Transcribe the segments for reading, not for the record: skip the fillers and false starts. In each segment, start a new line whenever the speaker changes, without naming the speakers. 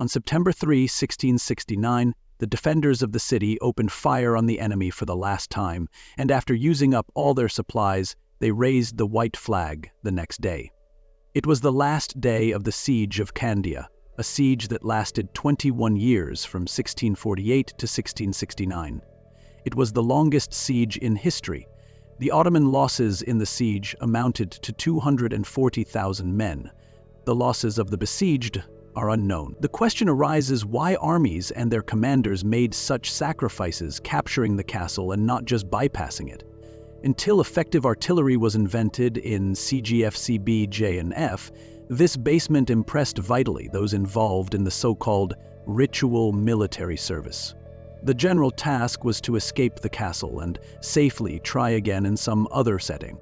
On September 3, 1669, the defenders of the city opened fire on the enemy for the last time, and after using up all their supplies, they raised the white flag the next day. It was the last day of the siege of Candia, a siege that lasted 21 years from 1648 to 1669. It was the longest siege in history. The Ottoman losses in the siege amounted to 240,000 men. The losses of the besieged are unknown. The question arises why armies and their commanders made such sacrifices capturing the castle and not just bypassing it. Until effective artillery was invented in CGFCB J&F, this basement impressed vitally those involved in the so-called ritual military service. The general task was to escape the castle and safely try again in some other setting.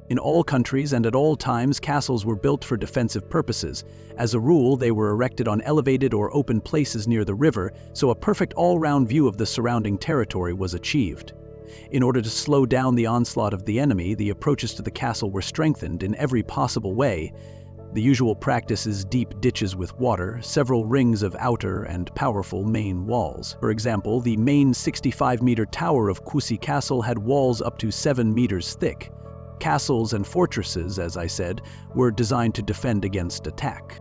In all countries and at all times, castles were built for defensive purposes. As a rule, they were erected on elevated or open places near the river, so a perfect all-round view of the surrounding territory was achieved. In order to slow down the onslaught of the enemy, the approaches to the castle were strengthened in every possible way. The usual practice is deep ditches with water, several rings of outer and powerful main walls. For example, the main 65-meter tower of Kusi Castle had walls up to 7 meters thick. Castles and fortresses, as I said, were designed to defend against attack.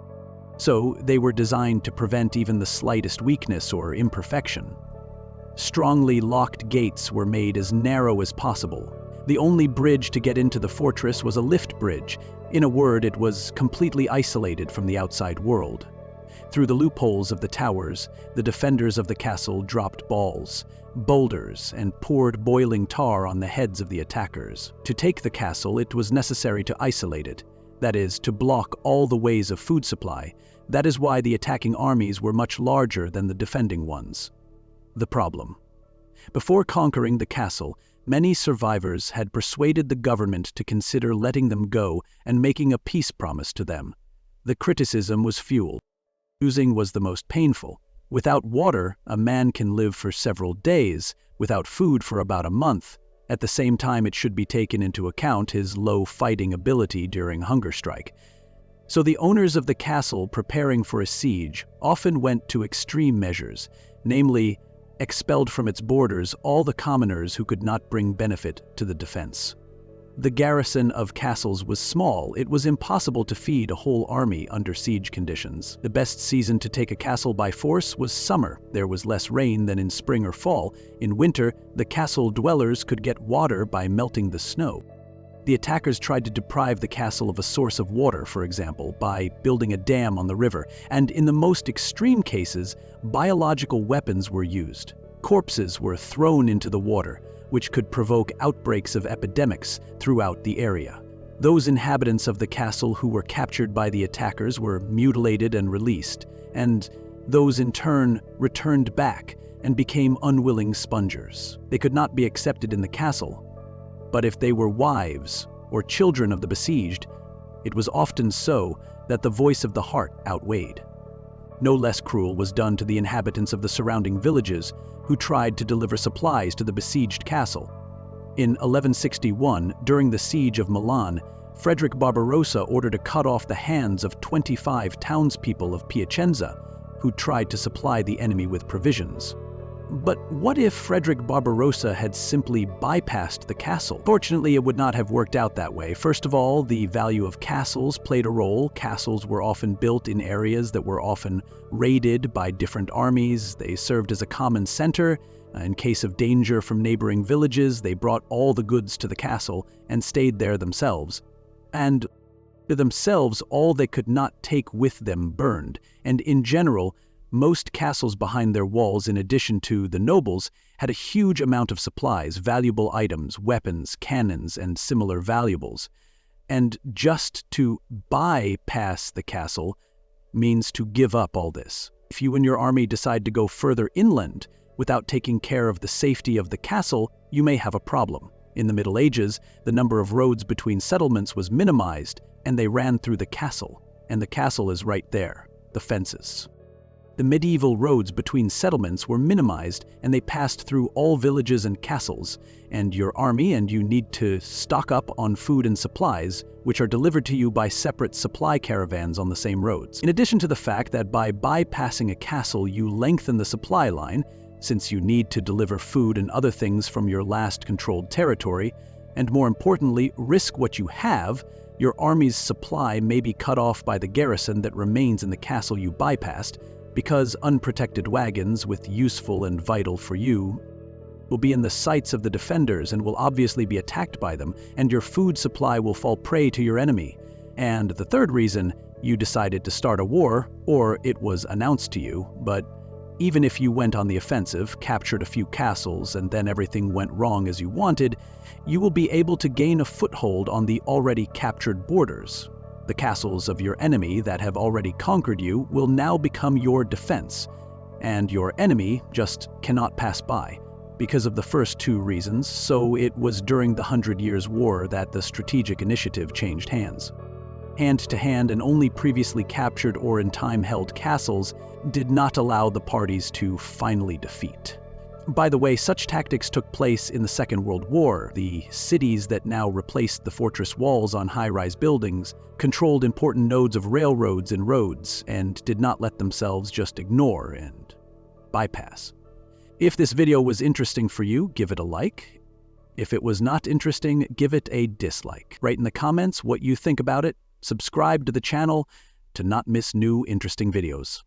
So they were designed to prevent even the slightest weakness or imperfection. Strongly locked gates were made as narrow as possible. The only bridge to get into the fortress was a lift bridge. In a word, it was completely isolated from the outside world. Through the loopholes of the towers, the defenders of the castle dropped balls, boulders, and poured boiling tar on the heads of the attackers. To take the castle, it was necessary to isolate it, that is, to block all the ways of food supply. That is why the attacking armies were much larger than the defending ones. The problem. Before conquering the castle, many survivors had persuaded the government to consider letting them go and making a peace promise to them. The criticism was fueled. Losing was the most painful. Without water, a man can live for several days, without food for about a month. At the same time, it should be taken into account his low fighting ability during hunger strike. So the owners of the castle preparing for a siege often went to extreme measures, namely, expelled from its borders all the commoners who could not bring benefit to the defense. The garrison of castles was small. It was impossible to feed a whole army under siege conditions. The best season to take a castle by force was summer. There was less rain than in spring or fall. In winter, the castle dwellers could get water by melting the snow. The attackers tried to deprive the castle of a source of water, for example, by building a dam on the river, and in the most extreme cases, biological weapons were used. Corpses were thrown into the water, which could provoke outbreaks of epidemics throughout the area. Those inhabitants of the castle who were captured by the attackers were mutilated and released, and those in turn returned back and became unwilling spongers. They could not be accepted in the castle, but if they were wives or children of the besieged, it was often so that the voice of the heart outweighed. No less cruel was done to the inhabitants of the surrounding villages who tried to deliver supplies to the besieged castle. In 1161, during the siege of Milan, Frederick Barbarossa ordered to cut off the hands of 25 townspeople of Piacenza who tried to supply the enemy with provisions. But what if Frederick Barbarossa had simply bypassed the castle? Fortunately, it would not have worked out that way. First of all, the value of castles played a role. Castles were often built in areas that were often raided by different armies. They served as a common center. In case of danger from neighboring villages, they brought all the goods to the castle and stayed there themselves. And themselves, all they could not take with them burned. And in general, most castles behind their walls, in addition to the nobles, had a huge amount of supplies, valuable items, weapons, cannons, and similar valuables. And just to bypass the castle means to give up all this. If you and your army decide to go further inland without taking care of the safety of the castle, you may have a problem. In the Middle Ages, the number of roads between settlements was minimized, and they ran through the castle. And the castle is right there, the fences. The medieval roads between settlements were minimized and they passed through all villages and castles, and your army and you need to stock up on food and supplies, which are delivered to you by separate supply caravans on the same roads. In addition to the fact that by bypassing a castle you lengthen the supply line, since you need to deliver food and other things from your last controlled territory, and more importantly, risk what you have, your army's supply may be cut off by the garrison that remains in the castle you bypassed, because unprotected wagons with useful and vital for you will be in the sights of the defenders and will obviously be attacked by them, and your food supply will fall prey to your enemy. And the third reason, you decided to start a war, or it was announced to you, but even if you went on the offensive, captured a few castles, and then everything went wrong as you wanted, you will be able to gain a foothold on the already captured borders. The castles of your enemy that have already conquered you will now become your defense, and your enemy just cannot pass by. Because of the first two reasons, so it was during the 100 Years' War that the strategic initiative changed hands. Hand-to-hand and only previously captured or in time held castles did not allow the parties to finally defeat. By the way, such tactics took place in the Second World War. The cities that now replaced the fortress walls on high-rise buildings controlled important nodes of railroads and roads and did not let themselves just ignore and bypass. If this video was interesting for you, give it a like. If it was not interesting, give it a dislike. Write in the comments what you think about it. Subscribe to the channel to not miss new interesting videos.